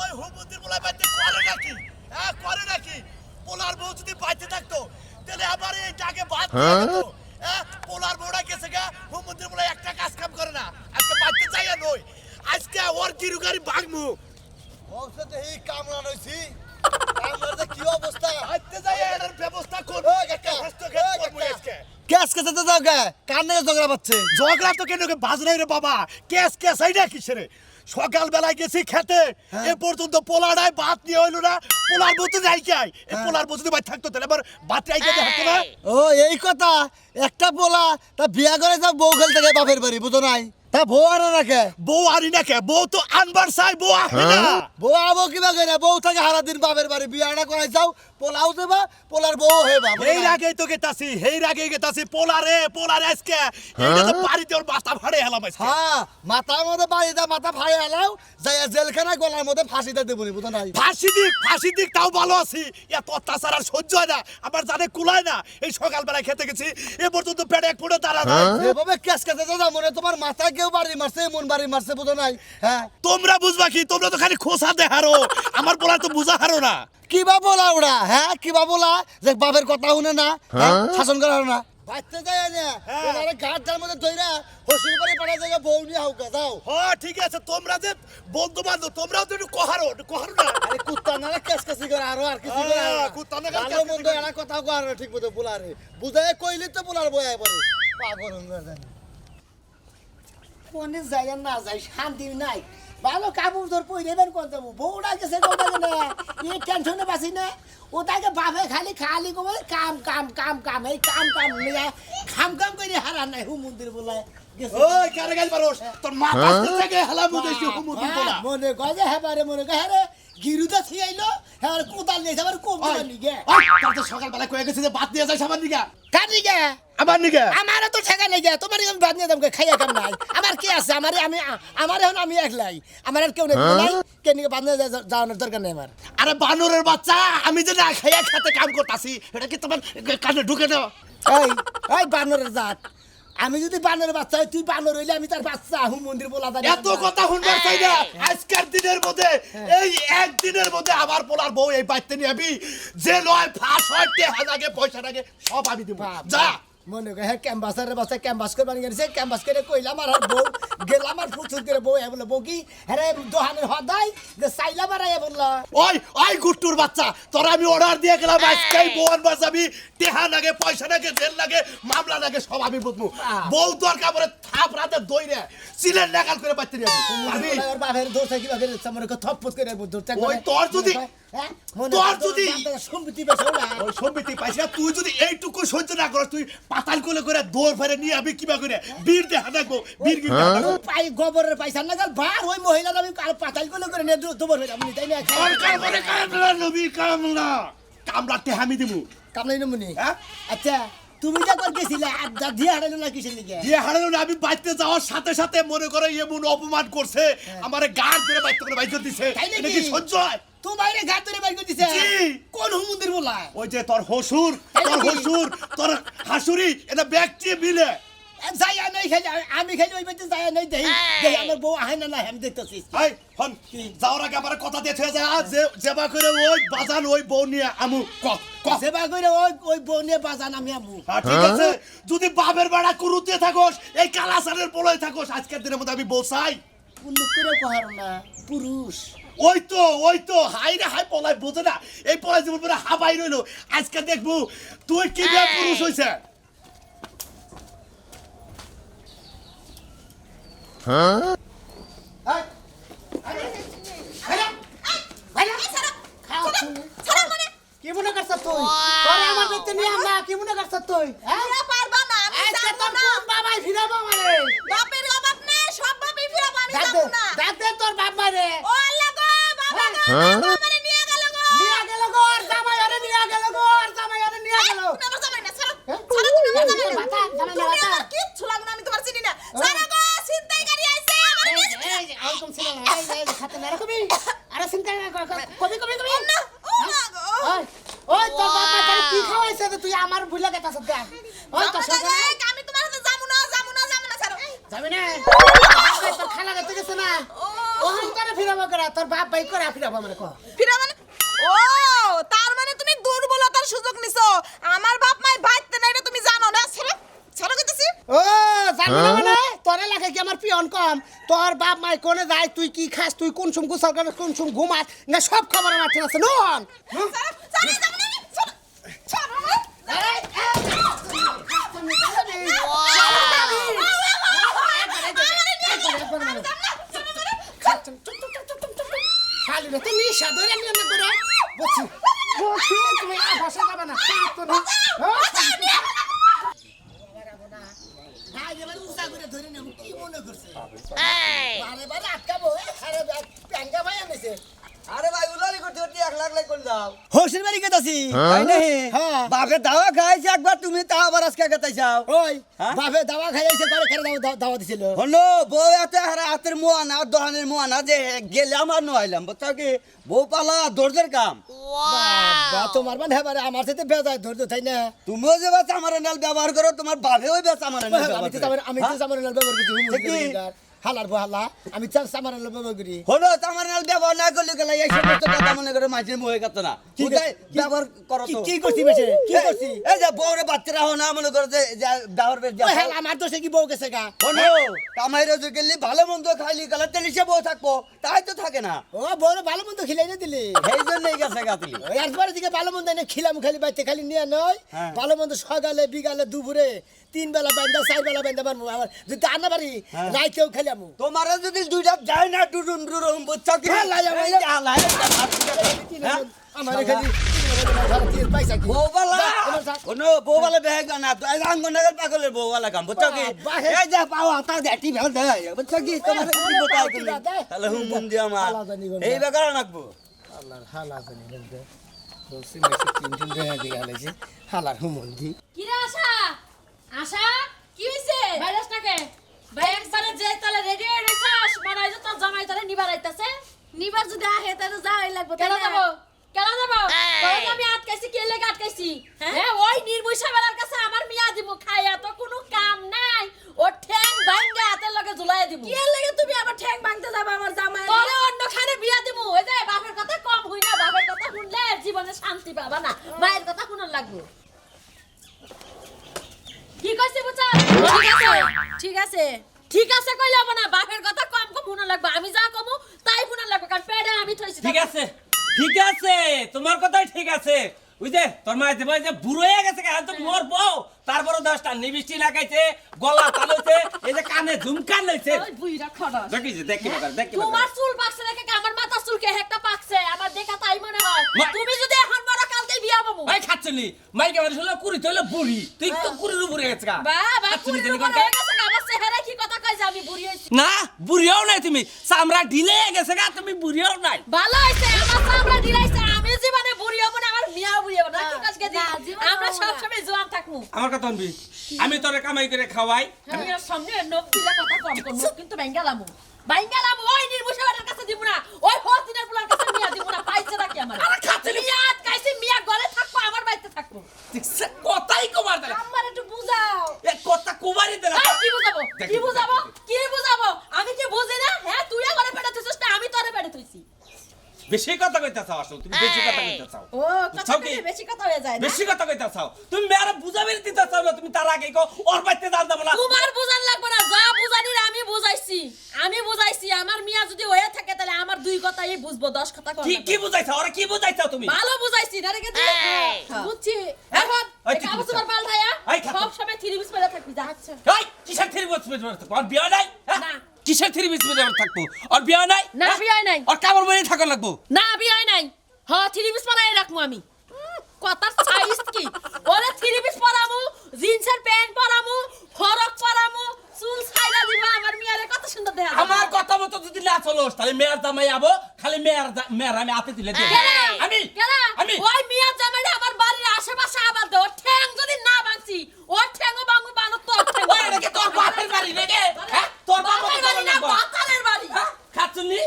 ওই হুমুন্দির বলাই বাইতে করে নাকি? হ্যাঁ করে নাকি? পোলার বউ যদি বাইতে থাকতো তাহলে আবার এই ডাকে বাদ দিয়ে দিত। হ্যাঁ পোলার বউটা গেছে গা হুমুন্দির বলাই একটা কাজ কাম করে না। আজকে বাইতে যাইয়া নই। আজকে ওর গিরুগারি ভাগমু। বলছে তো এই কামড়া নইছি। কামড়াতে কি অবস্থা? বাইতে যাইয়া এর ব্যবস্থা করব। ও কাকা, হস্তক্ষেপ করব আজকে। কেস কেসে তো যাও গে। কান্নে ঝগড়া পাচ্ছে। ঝগড়া তো কেন বাজরাই রে বাবা, কেস কেস এইটা কিসের? সকাল বেলায় গেছি খেতে, এ পর্যন্ত পোলাড়ায় ভাত নিয়ে হইলো না। পোলার বউ তো যাই খাই, এই পোলার বউ যদি ভাত থাকতো তাহলে আবার ভাত রাইতে থাকতো না। ও এই কথা, একটা বলা তা বিয়া করে যাও বউ খেলতে গে বাপের বাড়ি, বুঝো নাই? তা বউ আনো না কে? বউ আনি না কে? বউ তো আনবার চাই, বউ আহে না। বউ আবো কিবা করে? বউ থাকে সারা দিন বাপের বাড়ি, বিয়াটা করাই যাও, পোলাও দেবা, পোলার বউ হেবা। এই রাগেই তো গেতাছি, এই রাগেই গেতাছি। পোলারে পোলারে আজকে এইটা তো বাড়িতে ওর মাথা ফাড়ে হেলাম আজকে। হ্যাঁ, মাথার মধ্যে বাড়িতে মাথা ফাড়ে আলাও, যাই জেলখানায় গলার মধ্যে ফাঁসিতে দেবনি, বুঝো নাই? ফাঁসি দিক তাও ভালো আছি। এত অত্যাচার আর সহ্য হয় না, আমার জানে কুলায় না। এই সকালবেলায় খেতে গেছি, এ পর্যন্ত পেটে এক ফুটে দাঁড়া নাই। যেভাবে কেস কেসে যা মনে তোমার মাথায় কেউ বাড়ি মারছে, মন বাড়ি মারছে, বুঝো নাই? হ্যাঁ, তোমরা বুঝবা কি? তোমরা তো খালি খোসা দেহারো, আমার পোলা তো বুঝা হারো না। কিবা বলা ওরা? হ্যাঁ, কিবা বলা যে বাপের কথা শুনে না, হ্যাঁ, শাসন করা না। বাইতে যায় না, ওনারে ঘাটটার মধ্যে ধইরা হসির বাড়ি পাড়া জায়গা বউ নিয়ে হাউকা যাও। হ্যাঁ ঠিক আছে, তোমরা যে বন্ধু বান্ধব, তোমরাও তো একটু কহারো না। আরে কুত্তা না কেস কেসি করে আরো আর কিছু করে হ্যাঁ, না। কুত্তা না ভালো মন্দ এরা কথা কয় না ঠিক মতো বলারে। বুঝায় কইলি তো বলার বয়া পড়ে। পাগল হয়ে জানি। কোনে যাই আর না যাই শান্তি নাই। ভালো কাপড় ধর পই দেবেন কোন যাবো, বউটা গেছে কোথায় না, এই টেনশনে বাঁচি না। ওটাকে বাপে খালি খালি কবে কাম কাম কাম কাম, এই কাম কাম নিয়ে খাম কাম করে হারা নাই। হুমুন্দির বলায় গেছে। ওই কারে গাল পারোস, তোর মাথা থেকে হেলা মুদেছি হুমুন্দির বলা। মনে কয় যে হ্যাঁ মনে কয় হ্যাঁ গিরুটা ছিয়াইলো, হ্যাঁ কোদাল নিয়ে যাবার কোপ দিবার নিগে। তার তো সকালবেলা কয়ে গেছে যে ভাত দিয়ে যায় সবার নিগা। কার নিগে? আমার নিগা। আমারও তো ঠেকা নেই গে, তোমার আমি বাদ নিয়ে যাবো খাইয়া কাম নাই। আমার কি আছে? আমার এখন আমি একলাই, আমার আর কেউ নেই। কে নিয়ে বাদ নিয়ে যাওয়ানোর দরকার নেই আমার। আরে বানরের বাচ্চা, আমি যে না খাইয়া খেতে কাম করতাছি, এটা কি তোমার কানে ঢুকে দাও? এই এই বানরের জাত, আমি যদি বানরের বাচ্চা হই, তুই বানর হইলে আমি তার বাচ্চা। হুমন্দির বলা এত কথা শুনবার চাই না। আজকের দিনের মধ্যে, এই একদিনের মধ্যে আমার পোলার বউ এই বাইতে নিয়ে আবি, যে লয় ফাঁস হয়, টেহা লাগে, পয়সা লাগে, সব আমি দিব। যা। মনে করে হ্যাঁ ক্যাম্বাসারের বাচ্চা ক্যাম্বাস করে বানিয়ে গেছে। ক্যাম্বাস করে কইলাম আর বউ গেলাম আর ফুচুর করে বউ বললো বউ কি হ্যাঁ দোহানের হদাই যে চাইলা বাড়াই বললো। ওই গুট্টুর বাচ্চা, তোরা আমি অর্ডার দিয়ে গেলাম আজকেই বউ আনবার যাবি। টেহা লাগে, পয়সা লাগে, জেল লাগে, মামলা লাগে, সব আমি বুঝবো। বউ দরকার পরে থাপ রাতে দইরে সিলের নাগাল করে বাইতে নিয়ে আমি ওর বাপের দোষে কি ভাবে মনে করে থপ্পত করে ধরতে। ওই তোর যদি সম্পত্তি পেছো না, ওই সম্পত্তি পাইছি না, তুই যদি এইটুকু সহ্য না করস, তুই পাতাল করে দৌড় ফেরে নিয়ে আমি কিবা করে বীর দেখা দেখবো, বীর কি পাই গোবরের পয়সা না গেল বার ওই মহিলার আমি পাতাল করে নিয়ে দুবার হয়ে যাবো, তাই না? সরকার করে কামলা নবী কামলা কামলাতে আমি দিমু। কামলাই নমুনি। হ্যাঁ আচ্ছা তুমি যা করে গেছিলে আড্ডা দিয়ে হারালো না কিসের লিগে? দিয়ে হারালো না, আমি বাইতে যাওয়ার সাথে সাথে মনে করে এমন অপমান করছে, আমারে গাড় ধরে বাইতে করে বাইতে দিছে। এটা কি সহ্য হয়? তুই বাইরে ঘাট ধরে বাইর করে দিছে? জি। কোন হুমুন্দির বলা? ওই যে তোর হসুর, তোর হাসুরি, এটা ব্যক্তি মিলে যাই নাই খালি আমি খালি ওই বাইতে যাই নাই দেই দেই আমার বউ আহে না না আমি দেখতেছি। এই হন যাওয়ার আগে আমার কথা দিয়ে থয়ে যায়, যে যেবা করে ওই বাজান ওই বউ নিয়ে আমু সেবা করে ওই বউ নিয়ে বাজান আমি আমু। ঠিক আছে, যদি বাপের বাড়া কুরুতে থাকোস, এই কালাসারের বলয় থাকোস, আজকের দিনের মধ্যে আমি বউ চাই। পুল্লুক করে কহার না পুরুষ। ওই তো হাই রে হাই পলাই বোঝে না, এই পলাই জীবন পরে হাবাই রইলো। আজকে দেখবো তুই কি পুরুষ হইছে। কি মনে করছ তুই? তোরে আমার দেখতে নিয়ে আমরা কি মনে করছ তুই? ফিরা পারবা না, আমি যাবো না। বাবাই ফিরাবো আমারে। বাপের অভাব নেই, সব বাপই ফিরাবো, আমি যাবো না। ডাক দে তোর বাপ মারে। ও আল্লাহ গো, বাবা গো, আমারে নিয়ে গেল গো। নিয়ে গেল গো, আর জামাই আরে নিয়ে গেল গো, আর জামাই আরে নিয়ে গেল। তুমি আমার জামাই না, ছাড়ো। ছাড়ো তুমি আমার জামাই না। বাতা, জামাই না তুমি বাতা। আমার কিচ্ছু লাগবে না, আমি তোমার চিনি না। ছাড়ো গো, ছিনতাই গাড়ি আইছে, আমারে নিয়ে যাবে। এইরকম ছিল না, এই খাতে না কবি। আরে চিন্তা না কবি না, ও মা গো। ওই তোর বাপ মা তোর কি খাওয়াইছে যে তুই আমার ভুলে গেছস দেখ। ওই তো জামাই গো, আমি তোমার সাথে যাবো না, ছাড়ো। যাবি না? তোর খালা গেতে গেছে না? ওহন করে ফিরাবো করা তোর বাপ ভাই করে ফিরাবো মানে কো ফিরা মানে ও তার মানে তুমি দুর্বলতার সুযোগ নিছো আমার বাপ মাই বাইতে না এটা তুমি জানো না ছেড়ে ছেড়ে কইতেছি ও জানি না মানে তোর এলাকায় কি আমার পিয়ন কম তোর বাপ মাই কোনে যায় তুই কি খাস তুই কোন সুম গোসল করে কোন সুম ঘুমাস না সব খবর আমার ঠিক আছে নন ছাড়ে যাবে না ছাড়ে খালি রে তুমি সাদরে নিয়ে না করে বসি বসি তুমি ভাষা যাবে না তো না না এবার উসা করে ধরে নেব কি মনে করছে বারে বারে আটকাবো আরে প্যাঙ্গা ভাই আনেছে আরে ভাই উলালি করতে করতে 1 লাখ লাখ করে দাও হোসের বাড়ি গেতাছি তাই নাহি হ্যাঁ। বাপে দাওয়া খাইছে একবার তুমি তা আবার আজকে গেতাইছাও ওই হ্যাঁ? বাপে দাওয়া খাইছে করে খেলে দাওয়া দিছিল হলো বউ এতে হারা হাতের মোয়ানা দোহানের মোয়ানা যে গেলাম আর নইলাম বুঝছো কি বউ পালা দর্জের কাম বাবা তোমার মানে এবারে আমার সাথে বেজায় ধৈর্য তাই না তুমিও যে বাচ্চা আমার নাল ব্যবহার করো তোমার বাপেও বেশ আমার নাল আমি তো আমি তো সামারের ব্যবহার করছি হালার বহালা আমি তো সামারের ব্যবহার করি হলো আমার নাল ব্যবহার না করলে গেলে এই সমস্ত কথা মনে করে মাঝে মুহে কাটতো না কি কোথায় ব্যবহার করো তো কি করছি বেশি কি করছি এই যে বউরে বাচ্চারা হো না মনে করো যে ব্যবহার বেশ ওই হেলা আমার তো সে কি বউ গেছে গা হলো কামাইরে যে গেলি ভালো মন্দ খাইলি গেলে তেলি সে বউ থাকবো তাই তো থাকে না ও বড় ভালো মন্দ খিলাই না দিলি এই জন্যই গেছে গাতলি ওই একবার দিকে ভালো মন্দ এনে খিলাম খালি বাইতে খালি নিয়ে নয় হ্যাঁ। ভালো মন্দ সকালে বিকালে দুপুরে 3 বেলা বান্দা 4 বেলা বান্দা মারমু আমার যদি আনা পারি হ্যাঁ। রাইতেও খাইলামু তোমার যদি দুইটা যায় না টুরুম টুরুম বুঝছো কি হ্যাঁ, লাই আমার- এই যে আলাই, হ্যাঁ? আমার খালি পয়সা কি বউবালা যা, আমার যা। কোনো বউবালা বেহেগ না তো এই আঙ্গনগর পাগলের বউবালা কাম বুঝছো কি বাহে। এই যে পাও হাতা দেটি ভেল দেয় বুঝছো কি তোমার কি বোকাই তুমি দেয়। তাহলে হুম হুম দি আমার আলাদা জানি কোনটা। এই বেকার নাকবো আল্লাহর হালা জানি বলতে বলছি নাকি 3 দিন রেখে দিয়ে গেছে হালার হুমন্দি কি রে আশা আশা কি হইছে ভাইরাসটাকে ভাই একবারে যে তালে রেডি হয়ে রইছাস মনে হয় যে তোর জামাই তালে নিবার আইতাছে নিবার যদি আহে তাহলে যাওয়াই লাগবে কেন যাব কেন যাব তোর আমি আটকাইছি কে লাগি আটকাইছি হ্যাঁ ওই নির্মুষা বেলার কাছে আমার মিয়া দিব খাইয়া তো কোনো কাম নাই ও ঠ্যাং ভাঙ্গা হাতের লগে ঝুলাই দিব কি লাগে তুমি আবার ঠ্যাং ভাঙতে যাবে আমার জামাই তোরে অন্য খানে বিয়া দিব ওই যে বাপের কথা কম হই না বাপের কথা শুনলে জীবনে শান্তি পাবা না মায়ের কথা শুনন লাগবে কি কইছি বুঝা ঠিক আছে ঠিক আছে কইলে হবে না বাপের কথা কম কম শুনন লাগবে আমি যা কমু তাই শুনন লাগবে কারণ পেটে আমি থইছি ঠিক আছে ঠিক আছে তোমার কথাই ঠিক আছে ওই যে তোর মা দেব যে বুড়ো হয়ে গেছে কেন তো মোর বউ তারপরে 10টা নিবিষ্টি লাগাইছে গলা তালইছে এই যে কানে ঝুমকান লইছে ওই বুইরা খড়স দেখিছে দেখি তোমার চুল পাকছে দেখে আমার মাথা চুল কে একটা পাকছে আমার দেখা তাই মনে হয় তুমি যদি এখন বড় কালকে বিয়া পাবো ভাই খাচ্ছনি মাইকে বাড়ি হলো কুড়ি তো হলো বুড়ি তুই তো কুড়ির উপরে গেছে গা বাবা খাচ্ছনি পুরো তেনে হয়ে গেছে আমার চেহারা কি কথা কই যে আমি বুড়ি হইছি না বুড়িও নাই তুমি চামড়া ঢিলে গেছে গা তুমি বুড়িও নাই ভালো হইছে আমার চামড়া দিলাইছে আমি জীবনে বুড়ি হব না আমার মিয়া বুড়ি হব না কি কাজকে দি আমরা সব সময় জোয়ান থাকমু আমার কথা শুনবি আমি তোরে কামাই করে খাওয়াই আমি আর সামনে নখ দিলে কথা কম কম নখ কিন্তু বেঙ্গালামু বাইঙ্গালামু ওই নির্মুষাবাদের কাছে দিব না ওই হতিনের পুলার কাছে মিয়া দিব না পাইছে নাকি আমার আরে খাচ্ছনি মিয়া আটকাইছি মিয়া গলে থাকবো আমার বাড়িতে থাকবো ঠিকছে কথাই কমার দে আমার একটু বুঝাও এ কথা কুমারী দে এই, কি বুঝাবো কি বুঝাবো কি বুঝাবো আমি কি বুঝি না হ্যাঁ তুই ঘরে পেটে থইছিস না আমি তোরে পেটে থইছি বেশি কথা কইতা চাও আসলে তুমি বেশি কথা কইতা চাও ও কথা কি? বেশি কথা হয়ে যায় না বেশি কথা কইতা চাও তুমি মেরে বুঝাবে দিতে চাও না তুমি তার আগে কো ওর বাইতে দাম দাও না তোমার বুঝান লাগবে না যা বুঝানি আমি বুঝাইছি আমার মিয়া যদি হয়ে থাকে তাহলে আমার দুই কথাই বুঝবো 10 কথা কম কি কি বুঝাইছো ওরা কি বুঝাইছো তুমি ভালো বুঝাইছি না রেখে দি বুঝছি হ্যাঁ? এখন ওই কি কাগজ বুঝছো? তোমার পাল্টায়া এই খাতো। সব সময় থ্রি পিস পরে থাকবি যা আচ্ছা এই কিসের থ্রি বস আর বিয়া নাই হ্যাঁ? না। কিসের থ্রি বিস থাকবো আর বিয়া নাই না, হ্যাঁ? বিয়া নাই। আর কামড় বইরে থাকা লাগবো না বিয়াই নাই হ্যাঁ থ্রি পিস পরাই রাখমু আমি কথার সাইজ কি ওরে থ্রি পিস পরামু জিন্সের প্যান্ট পরামু ফরক পরামু চুল ছাইরা দিব আমার মিয়ারে কত সুন্দর দেখা যাবে আমার কথা মতো যদি না চলোস তাহলে মেয়ের জামাই আবো খালি মেয়ের আমি হাতে দিলে দেব আমি আমি ওই মিয়া জামাইটা আমার বাড়ির আশেপাশে আবার দে ওর ঠ্যাং যদি না ভাঙছি ওর ঠ্যাংও ভাঙবো বানো তোর ঠ্যাং ওই নাকি তোর বাপের বাড়ি নাকি হ্যাঁ তোর বাপের বাড়ি না বাতানের বাড়ি খাচ্ছনি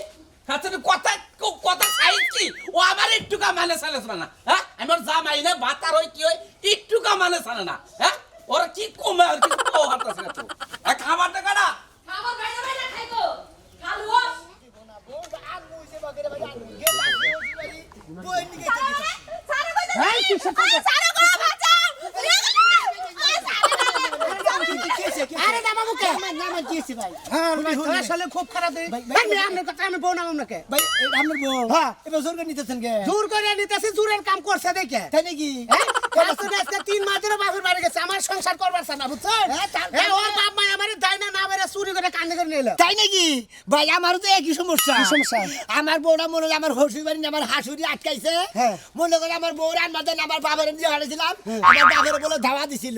কথা কথা সাইজ কি ও আমার একটু কা মানে চালে না হ্যাঁ আমার জামাই না বাতার হই কি হই একটু কা মানে চালে না হ্যাঁ ওরা কি কমে আর কি ও হাতছে না তো খাবারটা কাটা খাবার বাইরে বাইরে খাইতো খালু চিকিৎসা করবো। ছাড়ো গো, বাঁচাও। আরে নামাবো কে? নামা দিয়েছি ভাই। হ্যাঁ ভাই আসলে খুব খারাপ দেই। আমি আপনার কথা আমি বউ নামাম না কে? ভাই এটা আপনার বউ হ্যাঁ। এবার জোর করে নিতেছেন কে জোর করে নিতেছে, জোরের কাম করছে দেখে। তাই নাকি হ্যাঁ? আজকে আজকে 3 মাস ধরে বাপের বাড়ি গেছে, আমার সংসার করবার চায় না, বুঝছেন? হ্যাঁ, ওর বাপ মা আমারে দেয় না, না বেরে চুরি করে কান্দে করে নিল। তাই নাকি ভাই আমারও তো একই সমস্যা কি সমস্যা? আমার বউটা মনে হয় আমার শ্বশুর বাড়ি না, আমার হাসুরি আটকাইছে হ্যাঁ। মনে করে আমার বউ রান্না দেন আমার বাবার দিয়ে হারাইছিলাম আমার বাবার বলে ধাওয়া দিছিল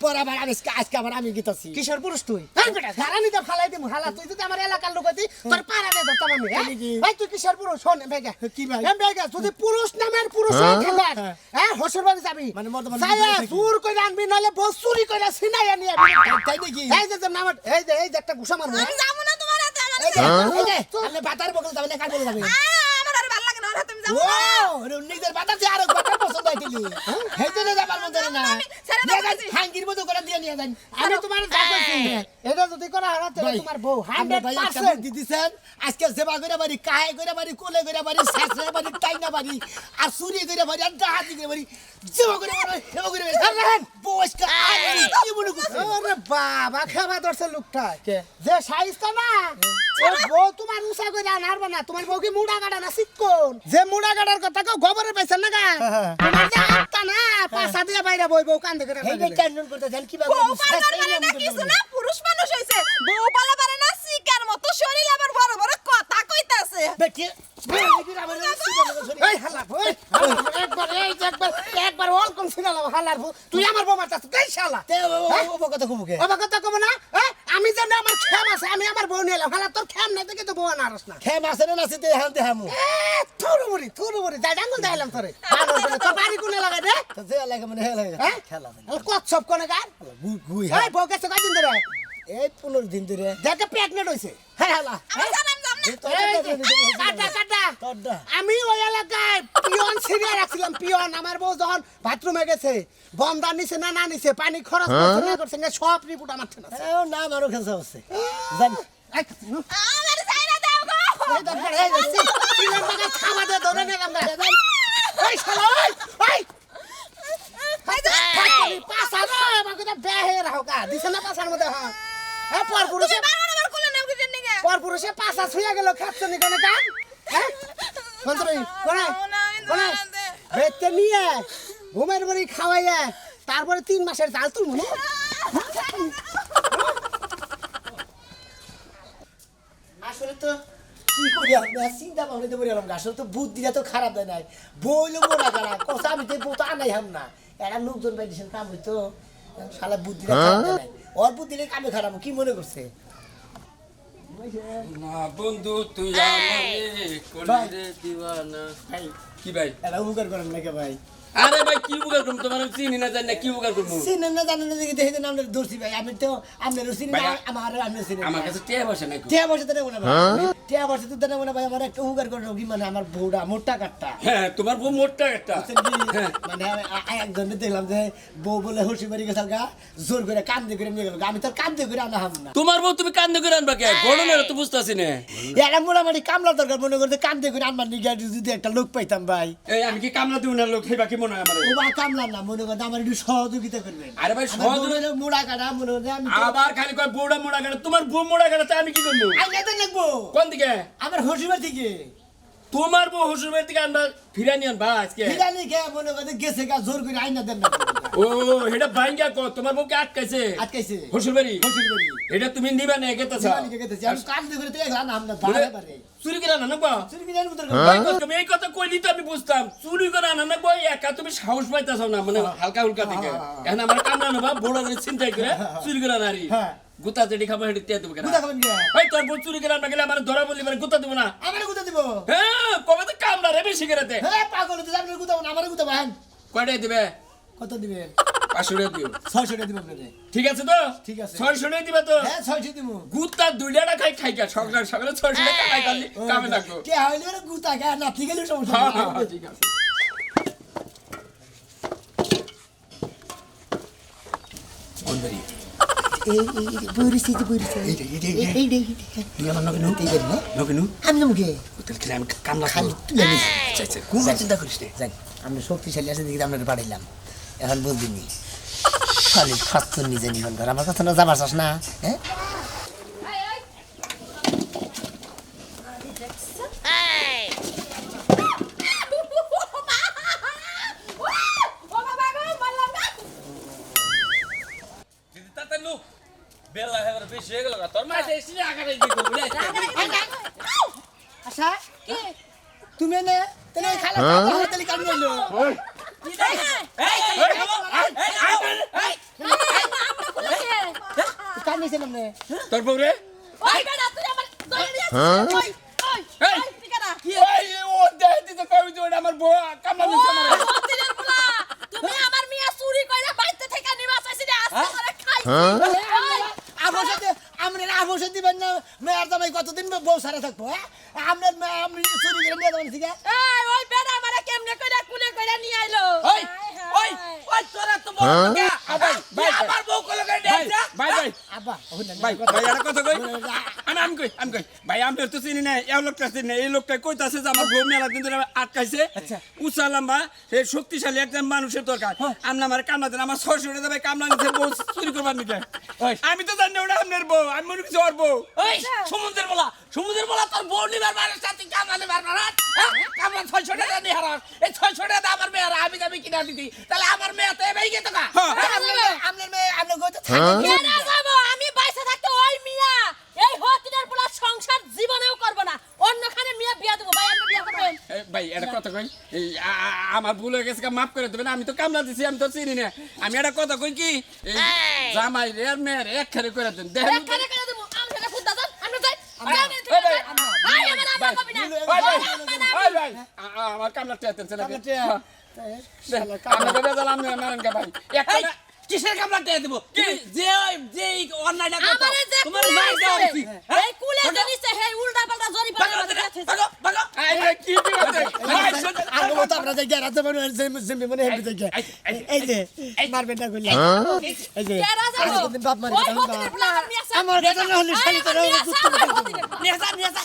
পরে আবার আজকে আবার আমি গীতাছি কিশোর পুরুষ তুই? এই বেটা, ধারা নিতে ফালাই দিমু, হালা তুই যদি আমার এলাকার লোক হইতি, তোর পাড়া দিয়ে ধরতাম আমি, হ্যাঁ? তাই নাকি? এই তুই কিশোর পুরুষ? শোন, বেগা। কি ভাই? বেগা, যদি পুরুষ নামের পুরুষ হয়ে থাকার, হ্যাঁ, শ্বশুর বাড়ি যাবি। মানে মর্দমান যাইয়া বিদ্রোহী থাকি। চুর করে আনবি, নইলে বউ চুরি করে ছিনাইয়া নিয়ে আবি। তাই নাকি এই যে নামার, এই যে একটা ঘুষা মারবো। আমি যাবো না তোমার হাতে, আমার এই যে, এই যে, আপনি বাতার বকল যাবেন না কার বলে যাবেন আমার আর ভালো লাগে না, ওর হাতে আমি যাবো ও না। নিজের বাতার যে আরো বাতার পছন্দ হইতিলি হেইতে না যাবার মতো না আমি ছেড়ে নিয়ে দেবো যান, বলছি। হাঙ্গির মতো করে দিয়ে নিয়ে যান আমি তোমার যা বলছি, এটা যদি করা হয় তাহলে ভাই, তোমার বউ আমরা ভাই একটা 100%। বুদ্ধি দিছেন আজকে সেবা করে বাড়ি কাহে করে বাড়ি কোলে করে বাড়ি শাসরে বাড়ি টাইনা বাড়ি আর চুরি করে বাড়ি আর ডাহাতি করে বাড়ি সেবা করে বাড়ি সেবা করে বাড়ি বয়স্ক আনি কি মনে করছেন ওরে বাবা, খেবা ধরছে লোকটা। কে? যে সাইজটা না, ওর বউ তোমার উঁচা করে আনারবা না। তোমার বউ কি মুড়া গাড়া না শিক্ষণ? যে মুড়া গাড়ার কথা কেউ গোবরে পাইছেন না গা? তোমার যে আত্মা না, পাছা দিয়ে বাইরে বই বউ কান্দে করে এইটা ফেলে। ক্যান্ডল করতে যান কি ভাবে বউ পালার পারে না কিছু না, পুরুষ মানুষ হইছে। বউ পালা পারে না, শিকার মতো শরীর, আবার বড় বড় কথা কইতাছে। বেটি এই হালা, ওই, একবার ওলকম ছিনালাম হালার বউ। তুই আমার বউ মারতাছ, এই শালা। কথা কমুকে ওবা কথা কব না? আমি জানি আমার খেম আছে, আমি আমার বউ নিয়ে এলাম। হালা তোর খেম নাই দেখে তো বউ আনারস না। খেম আছে না আছে তে হাতে হামু থুরুমুরি, যাই ডাঙ্গল দেখালাম তোরে। বানর বলে, তোর বাড়ি কোনে লাগাই দে? তো যে লাগে মানে হে লাগে হ্যাঁ? খেলা কচ্ছপ কোনে গান? গুই এই বউ গেছে কয়দিন ধরে? এই 15 দিন ধরে দেখে প্রেগনেন্ট হইছে। হ্যাঁ হালা। আমার জানাম যাম না। কাটা। তোরটা আমি ওই এলাকায় পিয়ন ছিনিয়ে রাখছিলাম। পিয়ন আমার বউ যখন বাথরুমে গেছে, বন্ধা নিছে না না নিছে, পানি খরচ করছে না করছে না, সব রিপোর্ট আমার থেকে আছে। না মারো খেলছে হচ্ছে জান এই, আমার ছাইরা দাও গো। এই দরকার, এই যে সিলের বাগান খাওয়া দিয়ে ধরে নিলাম গা। এই শালা, এই পাশা না, আমাকে তো বেহে রাখো গা। দিছে না পাশার মধ্যে, হ্যাঁ। হ্যাঁ, পরপুরুষে বারবার কোলে নাম কি জানি গে। পরপুরুষে পাশা ছুঁয়ে গেল, খাচ্ছে নি কোনো গান? হ্যাঁ? মন্ত্রী, কোনে? কোনে? বেতে নিয়ে ঘুমের বাড়ি খাওয়াইয়া তারপরে 3 মাসের জাল তুলবো না? আসলে তো কি করি আমরা চিন্তা ভাবনা তো করি আমরা আসলে তো বুদ্ধিটা তো খারাপ দেয় নাই বইলো মোড়া গাড়া কথা আমি তো বউ তো আনাই হাম না এরা লোকজন পাইছেন কাম হইতো শালা বুদ্ধিটা খারাপ দেয় নাই ওর বুদ্ধিটা কামে খারাপ কি মনে করছে না বন্ধু তুই আমারে কলিরে দিওয়ানা। ভাই কি ভাই? এরা উপকার করেন নাকি ভাই আরে ভাই কি উপকার করবো, তোমার আমি চিনি না জানি না, কি উপকার করবো? চিনেন না জানেন না দেখে দেখে আপনার দোষী ভাই আমি তো আপনার চিনি না ভাই, আমার আপনি চিনেন আমার কাছে টিয়া বসে নাই। টিয়া বসে তো নেবো না ভাই টিয়া বসে তো নেবো না ভাই আমার একটা উপকার করেন কি মানে আমার বউটা মোটা কাটটা হ্যাঁ, তোমার বউ মোটা একটা। মানে একজনে দেখলাম যে বউ বলে হুসি বাড়ি গেছে গা জোর করে কান্দে করে নিয়ে গেল আমি তো কান্দে করে আনা হাম না তোমার বউ তুমি কান্দে করে আনবা কে? গরমের তো বুঝতেছি না। এরা মোটামুটি কামলা দরকার মনে করতে কান্দে করে আনবার নিয়ে যদি একটা লোক পাইতাম ভাই এই আমি কি কামলা দিব না লোক, হেবা কি মনে হয় আমার? ও বা কামলা না মনে করতে আমার একটু সহযোগিতা করবেন আরে ভাই, সহযোগিতা- মোড়া কাটা মনে করতে আমি আবার খালি কয় বউটা মোড়া গেলে, তোমার বউ মোড়া গেলে তো আমি কি করবো? আইনাতে লাগবো কোন দিকে? আমার হসিবার থেকে তোমার বউ শ্বশুর বাড়ি থেকে আনবা ফিরানি আনবা আজকে? হিরানি খেয়ে মনে করতে গেছে গা জোর করে আইনা দেন না ও এটা বাইঙ্গা কো, তোমার বউকে আটকাইছে আটকাইছে শ্বশুর বাড়ি? হসির বাড়ি এটা তুমি নিবা না গেতেছ? হিরানি গেছে আমি কান্দে করে তো আনা হাম না বারে বারে চুরি করে আনা নাকবা? চুরি করে আনবো তুমি এই কথা কইলি তো আমি বুঝতাম। চুরি করে আনা নাকবা, একা তুমি সাহস পাইতাছ না, মানে হালকা হুলকা থেকে। এখন আমার কামনা নেবা বড় করে চিন্তাই করে চুরি করে আনারি। হ্যাঁ। গুতা যেটি খাবো সেটি তে দেবো কেন? গুতা খাবেন কে এই তোর বউ চুরি করে আনবা গেলে আমার ধরা বললি মানে গুতা দেবো না? আমারে গুতা দিব হ্যাঁ, কবে তো কামলা রে বেশি করে দে। হ্যাঁ পাগল তো আপনি গুতা আমারে গুতা ভাই কয়টাই দিবে? কত দিবেন 500 টাকা দিও। 600 টাকা দিব আপনারে ঠিক আছে তো? ঠিক আছে। 600 টাকা দিবে তো? হ্যাঁ 600 দিব গুতা দুইটা খাই খাই কা সকালে সকালে 600 টাকা খাই করলি কামে থাকো। কে হইলে রে গুতা কে না ঠিক গেলে সমস্যা হ্যাঁ, নেই। হ্যাঁ, ঠিক আছে। বইরিছি তুই আমার নকে নুতে গেলি না নকিনু আমি নমকে আমি কামলা খালি তুলে নিছি আচ্ছা, কোনো চিন্তা করিস না। যাই আমি শক্তিশালী আছে দিকে আপনার পাঠাইলাম এখন বুঝদিনি শালির খাচ্ছর নিজে নিবন ধর আমার কথা না যাবার চাস না হ্যাঁ দিদি তাতে নু বেলা হেবার বেশি হয়ে গেল তোর মা এসে আগারে দিই বুঝাই আচ্ছা তুমি নে তাহলে খালা তাহলে কাম নিলো কাম নিছিলাম নে তোর বউ রে ওই বেটা তুই আমার ধরে নিয়ে আসছিস ওই ওই ওই ঠিকানা ও দেখ দিতে কই তো আমার বউ কামলা নিছে আমার হতিনের পোলা তুমি আমার মিয়া চুরি কইরা বাইতে থেকে নিবা চাইছিস আজকে করে খাই আবশ্যক দিবেন না মেয়ের জামাই কতদিন বউ সারা থাকবো হ্যাঁ আপনার আমি চুরি করে নিয়ে যাবেন ঠিক আছে এই ওই বেটা আমারে কেমনে কইরা কুলে কইরা নিয়ে আইলো ওই ওই ওই তোরা তো বড় কথা ভাই আমার বউ কল করে দেছা ভাই ভাই আব্বা ভাই ভাই এটা কথা কই আমি কই ভাই আমি তো চিনি না এই লোকটা চিনি না এই লোকটা কইতাছে যে আমার বউ মেলা দিন ধরে আটকাইছে আচ্ছা উষা লম্বা সেই শক্তিশালী একজন মানুষের দরকার আমরা আমার কামলা দেন আমার 600 টাকা ভাই কামলা নিতে বউ চুরি করবার নিকে আমি তো জানি না ওটা আপনার বউ আমি মনে করছি ওর বউ ওই সমুদ্রের বলা তোর বউ নিবার মারের সাথে কামালে মারবার কামলা 600 টাকা নি হারাস এই 600 টাকা আমার মেয়ের আমি যাবি কিনা দিতি তাহলে আমার মেয়ে তো এবেই গেত কা আপনার মেয়ে আপনার গো তো থাকে কেনা যাবো আমি বাইসা থাকতে ওই মিয়া এই হতিনের পোলা সংসার জীবনেও করব না অন্যখানে মিয়া বিয়া দেবো ভাই আপনি বিয়া করবেন ভাই এটা কথা কই এই আমার ভুল হয়ে গেছে মাফ করে দেবেন আমি তো কামলা দিছি আমি তো চিনি না আমি এটা কথা কই কি এই জামাই রে আর মেয়ের একখানে করে দেন দেখেন একখানে করে দেবো আমি সেটা খুদ দাদা আমরা যাই ভাই আমার আম্মা কবি না ভাই আমার কামলা টেতেন ছেলে আমরা বেবে জালাম না মারেন কা ভাই একখানে কিসের কামলা দিয়ে দেব কি যে যে অন্যায়টা করতো আমারে যে তোমার মার দেওয়া উচিত এই কুলে জানিছে হে উল্টা পাল্টা জরি পাল্টা ভাগো ভাগো এই ভাই কি দিবেন ভাই আগে মতো আমরা যাই গেরা যাবেন জিম্মি মনে হেলবে যাই এই যে মারবেন না কইলা এই যে কেরা যাবো বাপ মারি ওই হতিনের পোলা আমার মিয়া আমার কথা না হলে শালি তোরা নিয়ে যা